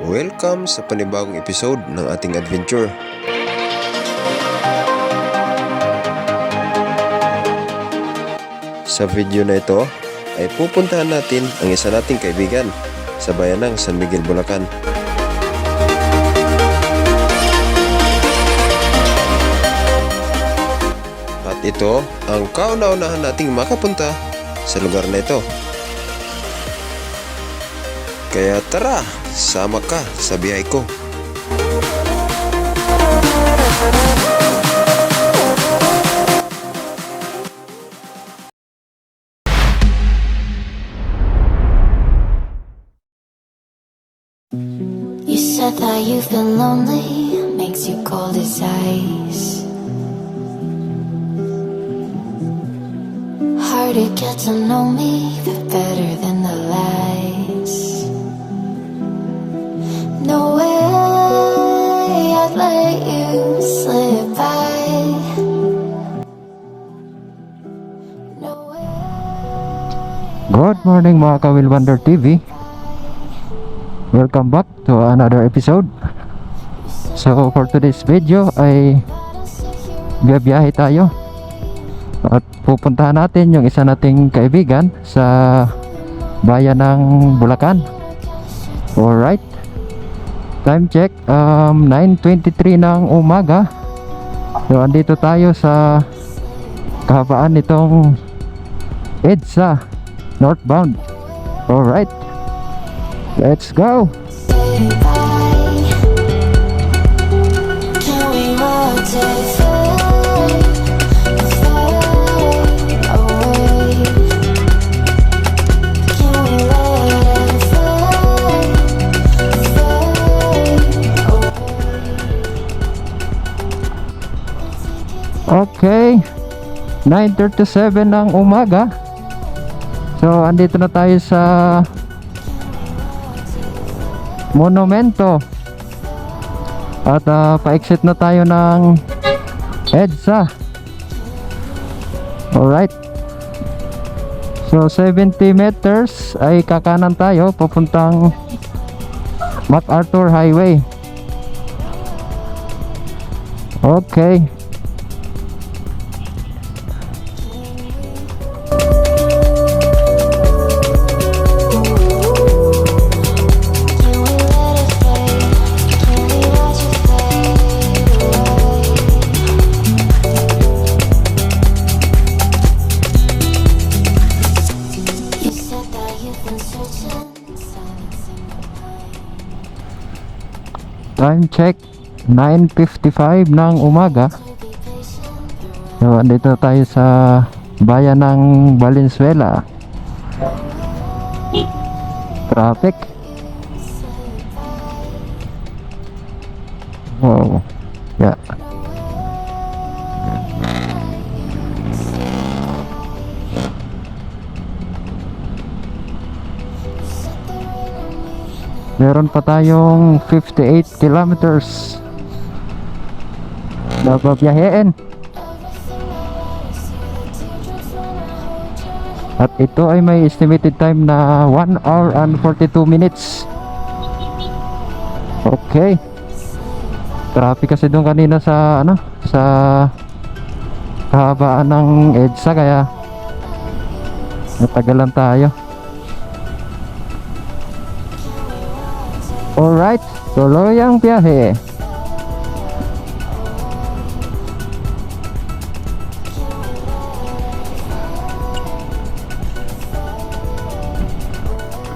Welcome sa panibagong episode ng ating adventure. Sa video na ito ay pupuntahan natin ang isa nating kaibigan sa bayan ng San Miguel, Bulacan. At ito ang kauna-unahan nating makapunta sa lugar na ito. Kaya tara, sama ka sa biyahe ko. You said that you've been lonely, makes you cold as ice. Hard to get to know me, but better than the lies. No way I'd let you slip by. No way. Good morning mga Kawil Wonder TV. Welcome back to another episode. So for today's video ay biyahe tayo at pupuntahan natin yung isa nating kaibigan sa bayan ng Bulacan. Alright, time check 9:23 ng umaga. So andito tayo sa kahabaan nitong EDSA northbound. Alright, let's go. Can we all take fade away? Can we let it fade away? Okay, 9:37 ng umaga. So andito na tayo sa Monumento at pa-exit na tayo ng EDSA. Alright, so 70 meters ay kakanan tayo papuntang MacArthur Highway. Okay, time check 9:55 ng umaga. So andito tayo sa bayan ng Valenzuela. Traffic. Wow. Yeah. Meron pa tayong 58 kilometers na babiyahin. At ito ay may estimated time na 1 hour and 42 minutes. Okay. Traffic kasi doon kanina sa sa kahabaan ng EDSA kaya natagalan tayo. Alright, tuloy ang biyahe.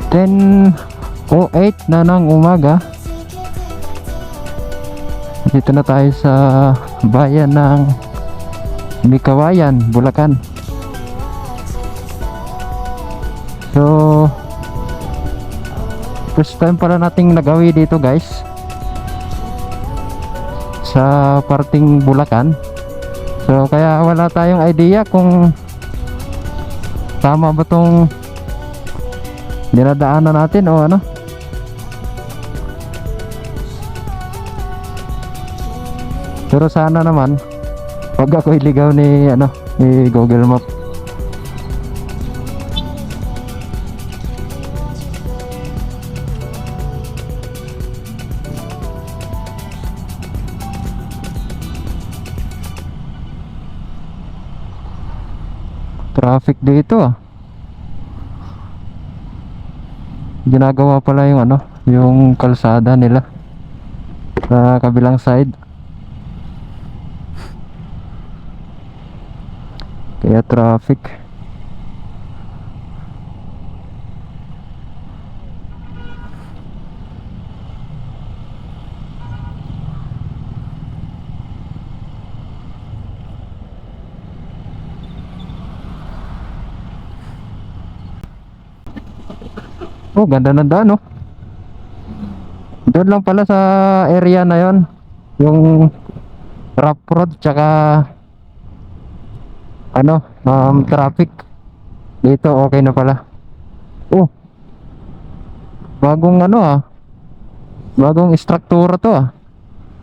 (10:08) na ng umaga. Dito na tayo sa bayan ng Mikawayan, Bulacan. So first time pala nating nagawi dito guys sa parting Bulacan. So kaya wala tayong idea kung tama ba tong dinadaanan natin o ano. Pero sana naman wag ako iligaw ni Google Map. traffic dito ah. Ginagawa pala yung ano, yung kalsada nila sa kabilang side. Kaya traffic. Oh, ganda ng daan, oh. Doon lang pala sa area na yon, yung rough road tsaka ano, traffic. Dito okay na pala. Oh, bagong ano ah, bagong istruktura to ah.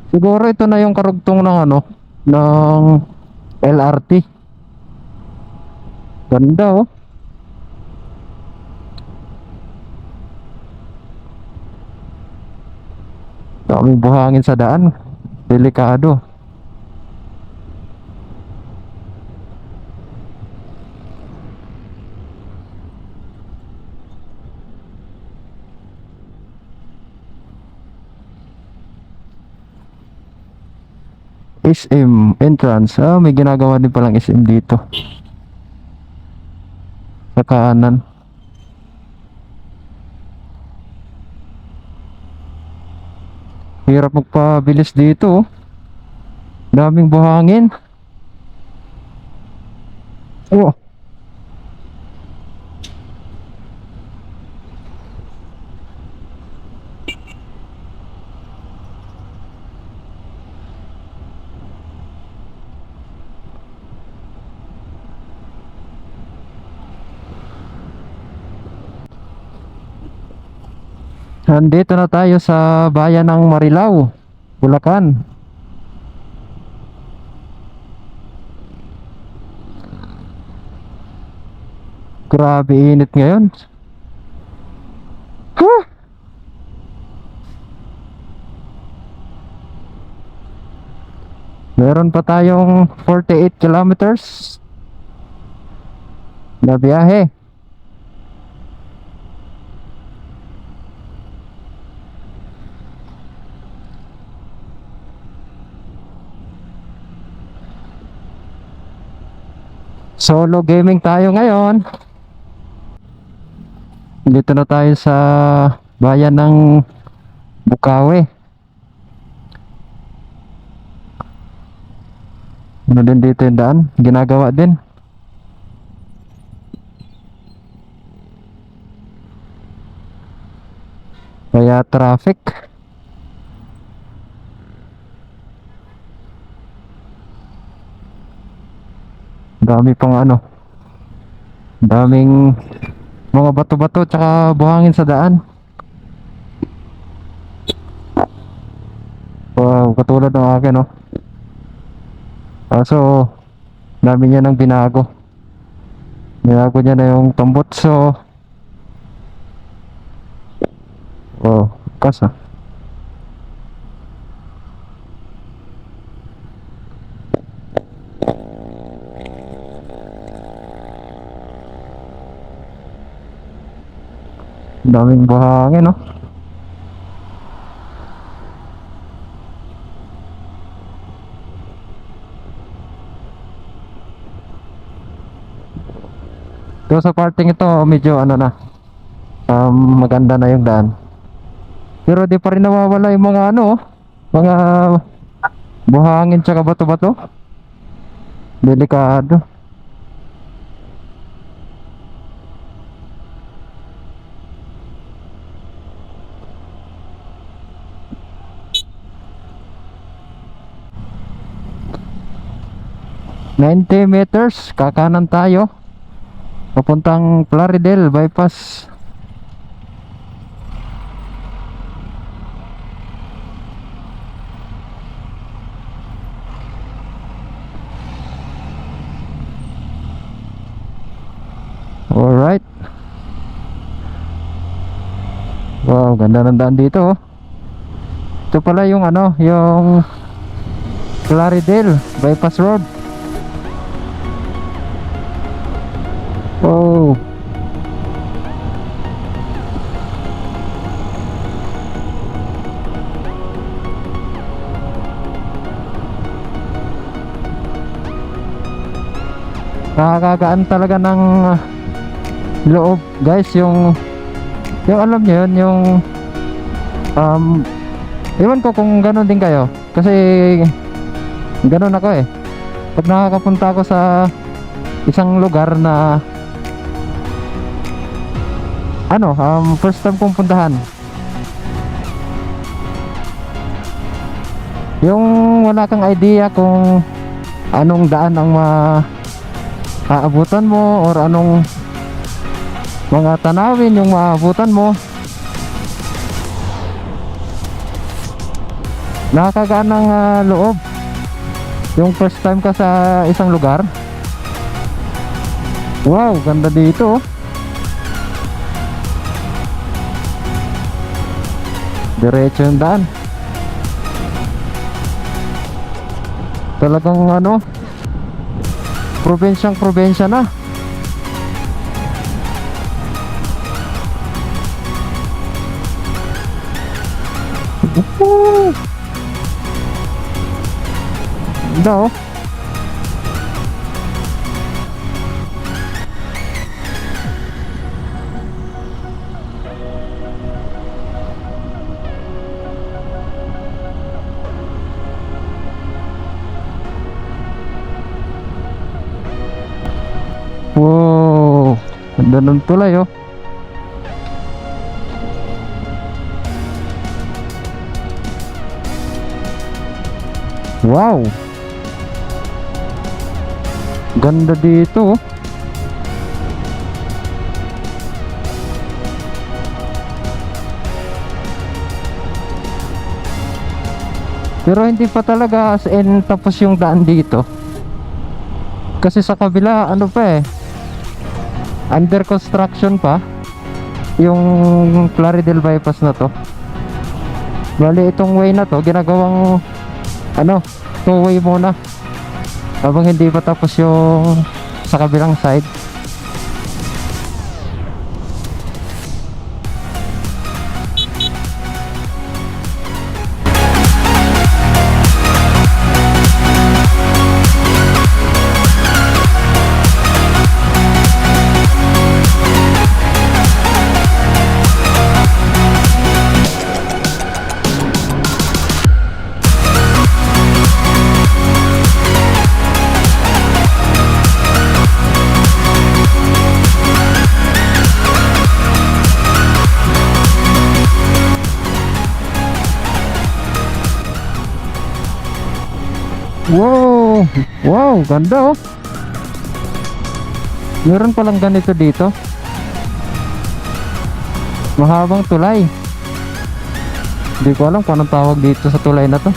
Siguro ito na yung karugtong ng ano, ng LRT. Ganda oh. Daming buhangin sa daan. Delikado. SM entrance. Ah, may ginagawa din palang SM dito. Sa kanan. Hirap magpabilis dito, oh. Daming buhangin. Oh. Nandito na tayo sa bayan ng Marilao, Bulacan. Grabe init ngayon. Huh! Meron pa tayong 48 kilometers na biyahe. Solo gaming tayo ngayon. Dito na tayo sa bayan ng Bukawi. Ano din dito yung daan? Ginagawa din. Kaya traffic. Dami pang ano, daming mga bato-bato tsaka buhangin sa daan. Wow, katulad ng akin, no? Kaso dami niya nang binago. Binago niya na yung tambutso. Oh, kas ah. Daming buhangin, no? So sa parting ito medyo ano na, maganda na yung daan. Pero di pa rin nawawala yung mga ano, mga buhangin tsaka bato-bato. Delikado. ...90 meters, kakanan tayo papuntang Plaridel bypass. Alright. Wow, ganda ng daan dito, oh. Ito pala yung ano, yung Plaridel bypass road. Oh. Nakakagaan talaga ng loob, guys, yung alam niyo yun, yung ewan ko kung gano'n din kayo, kasi gano'n ako eh. Pag nakakapunta ako sa isang lugar na ano, first time kong puntahan, yung wala kang idea kung anong daan ang aabutan mo, or anong mga tanawin yung maabutan mo. Nakakagaan ng loob yung first time ka sa isang lugar. Wow, ganda dito, oh. Diretso yung daan. Talagang ano, probinsyang probinsya na. Woohoo! Ganda, oh. Wow, ganda ng tulay, oh. Wow, ganda dito, oh. Pero hindi pa talaga as in tapos yung daan dito, kasi sa kabila ano pa eh, under construction pa yung Plaridel bypass na to. Bali itong way na to ginagawang ano, two way muna habang hindi pa tapos yung sa kabilang side. Wow! Wow, ganda, oh. Meron palang ganito dito. Mahabang tulay. Hindi ko alam kung anong tawag dito sa tulay na to.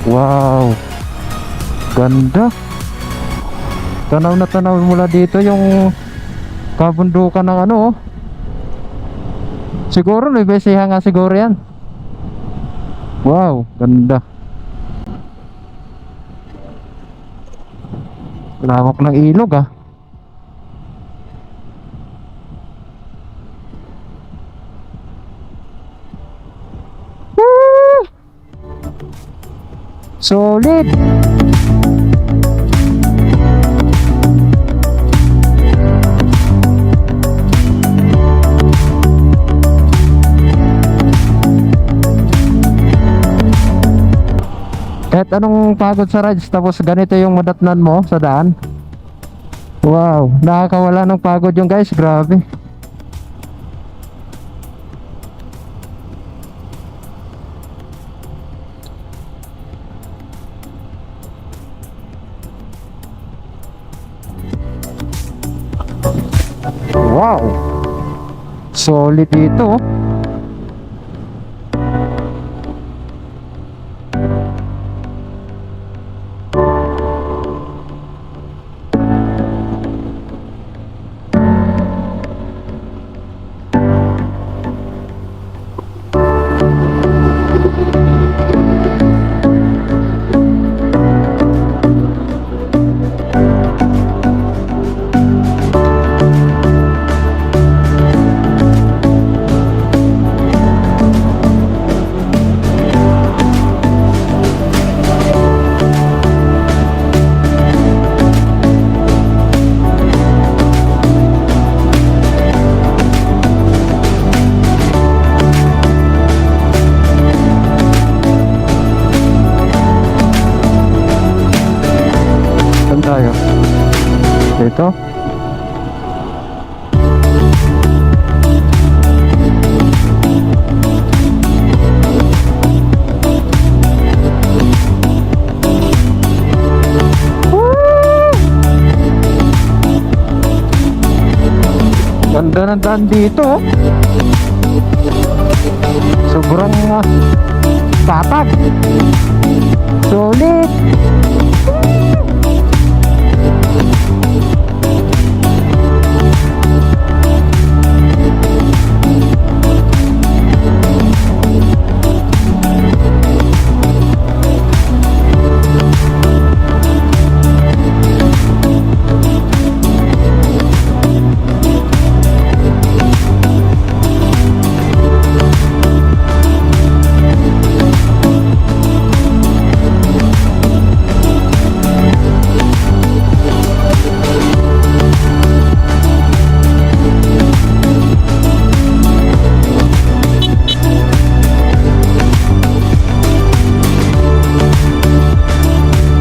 Wow! Ganda. Tanaw na tanaw mula dito yung kabundukan ng ano, oh. Siguro may besiha nga siguro yan. Wow, ganda. Lawak ng ilog, ah. Woo! Solid. Kahit anong pagod sa rides tapos ganito yung madatnan mo sa daan. Wow, nakakawala ng pagod yung guys, grabe. Wow, solid dito, oh. Ganda ng daan dito. Sobrang tatag. Solid.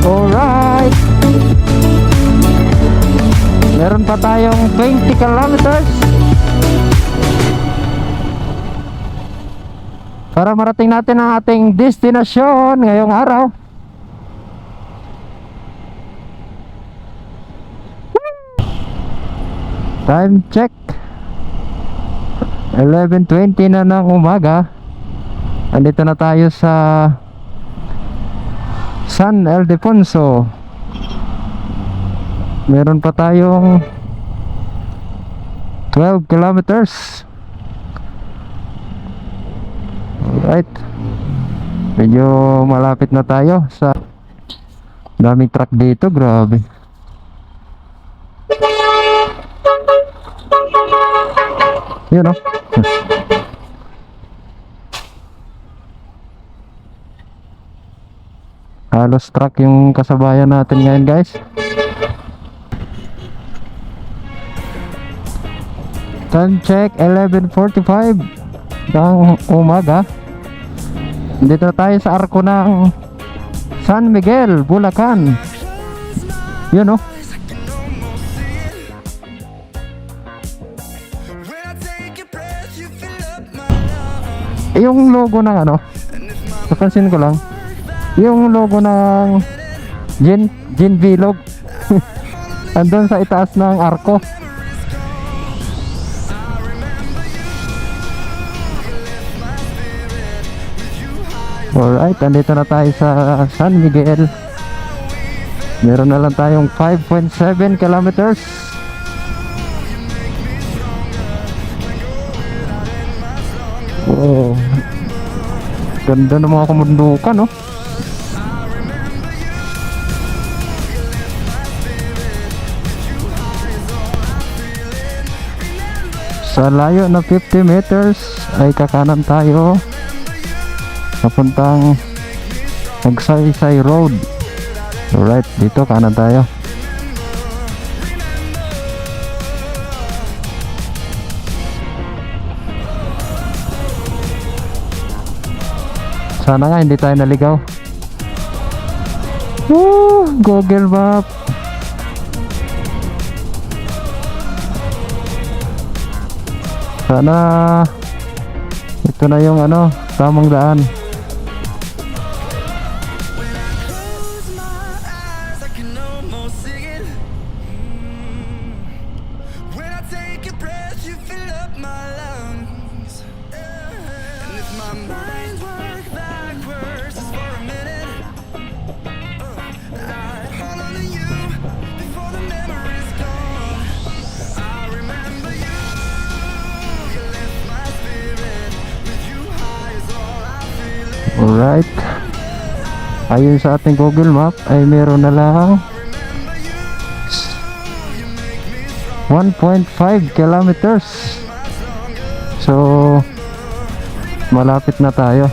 Alright. Meron pa tayong 20 kilometers para marating natin ang ating destinasyon ngayong araw. Time check 11:20 na ng umaga. Andito na tayo sa San Ildefonso. Meron pa tayong 12 kilometers. Alright. Medyo malapit na tayo sa daming truck dito, grabe. Yun o. Halos truck yung kasabayan natin ngayon, guys. Time check 11:45 ng umaga. Dito na tayo sa arko ng San Miguel, Bulacan. Yun o. Yung logo ng ano, napansin ko lang, yung logo ng Gin Vlog andun sa itaas ng arko. Alright, andito na tayo sa San Miguel. Meron na lang tayong 5.7 kilometers. Oh, ganda ng mga kamundukan, no? Sa layo na 50 meters ay kakanan tayo papuntang Magsaysay Road. Alright, dito kanan tayo. Sana nga hindi tayo naligaw. Google Map. Sana ito na yung ano, tamang daan. Alright, ayon sa ating Google Map ay meron na lang 1.5 kilometers. So malapit na tayo.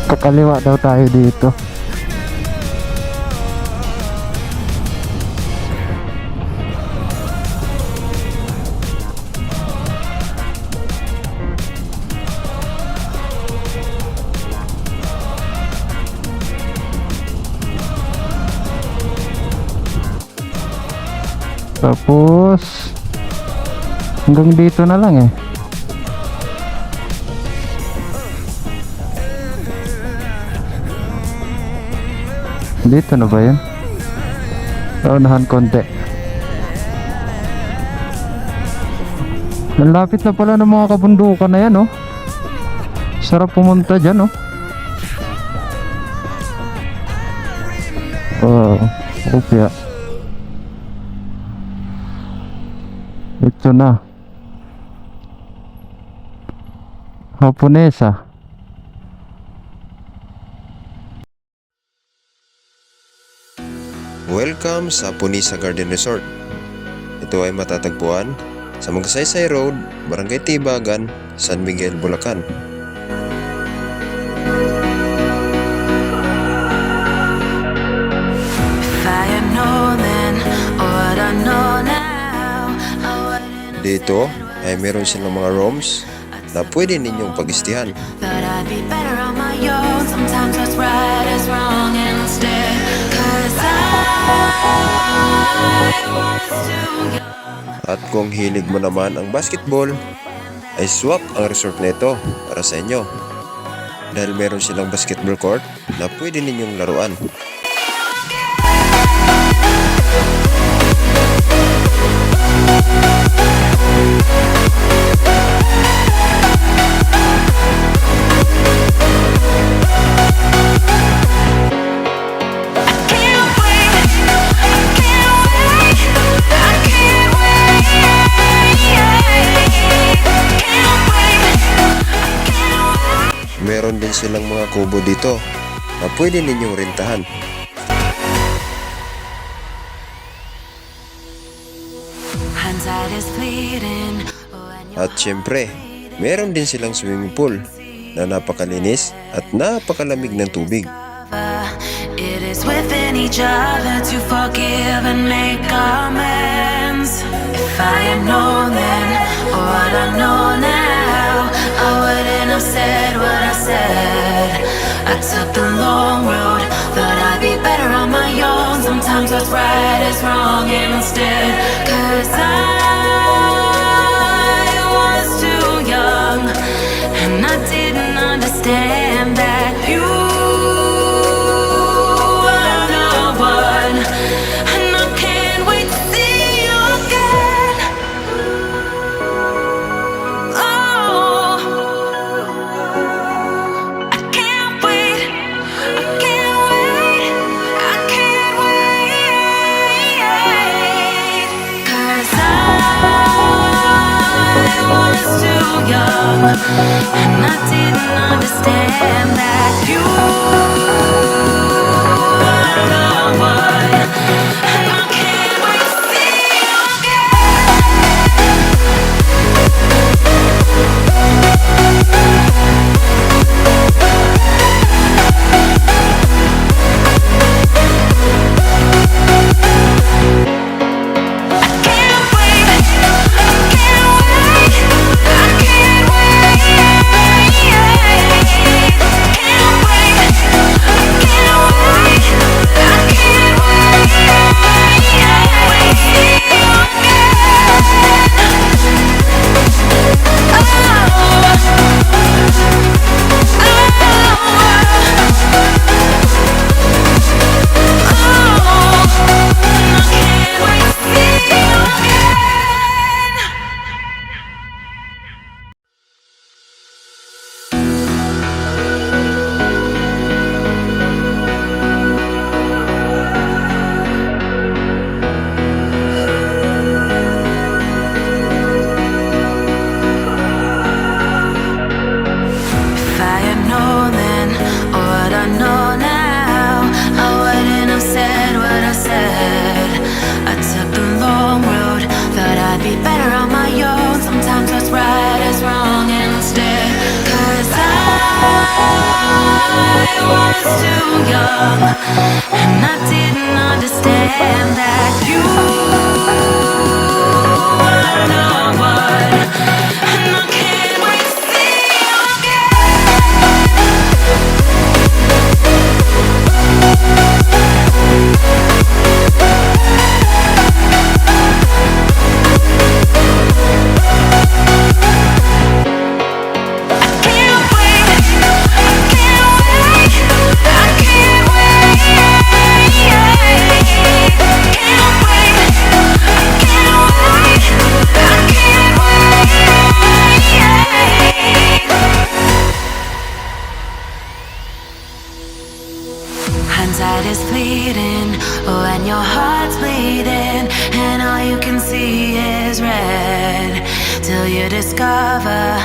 Kakaliwa daw tayo dito. Tapos hanggang dito na lang eh. Dito na ba yun? Unahan konti. Ang lapit na pala ng mga kabundukan na yan, oh. Sarap pumunta dyan, oh. Oh, opya. Ito na. Haponesa. Welcome sa Punisa Garden Resort. Ito ay matatagpuan sa Magsaysay Road, Barangay Tibagan, San Miguel, Bulacan. Dito ay meron silang mga rooms na pwede ninyong pag-istihan. But I'd be better on my own. Sometimes what's right is wrong instead. 'Cause I was too young. At kung hilig mo naman ang basketball, ay swak ang resort na ito para sa inyo. Dahil meron silang basketball court na pwede ninyong laruan. Meron din silang mga kubo dito na pwede ninyong rentahan. Hindsight is fleeting. At syempre, meron din silang swimming pool na napakalinis at napakalamig ng tubig. It is within each other to forgive and make amends. If I had known then what I know now, I wouldn't have said what I said. I took the long road, thought I'd be better on my own. Sometimes what's right is wrong instead. 'Cause I was too young, and I didn't understand that you were the one. And I can't wait to see you again. Oh, I can't wait, I can't wait, I can't wait. 'Cause I was too young, and I didn't understand that you were the one. And I can't wait to see you was too young, and I didn't understand that you were the one. And I can't wait to see you again. is red. Till you discover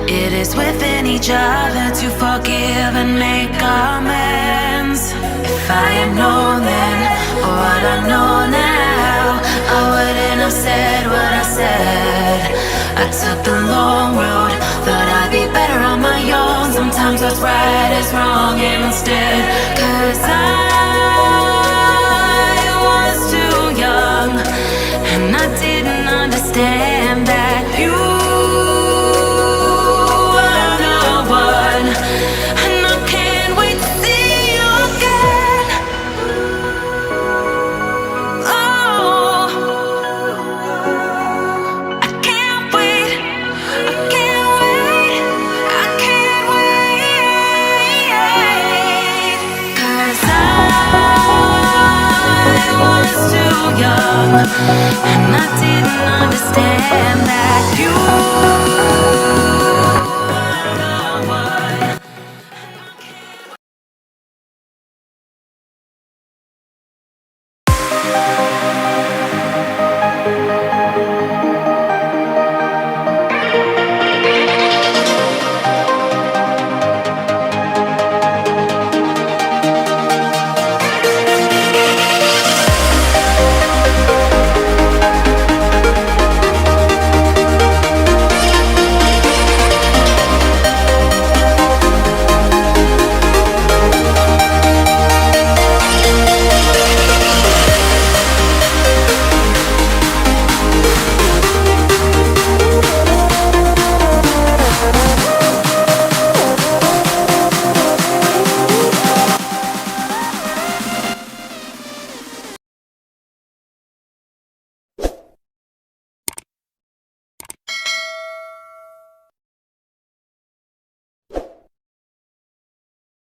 it is within each other to forgive and make amends. If I had known then, or what I know now, I wouldn't have said what I said. I took the long road, thought I'd be better on my own. Sometimes what's right is wrong instead. 'Cause I was too young, and I didn't understand that you were the one. And I can't wait to see you again. Oh, I can't wait. I can't wait. I can't wait. 'Cause I was too young.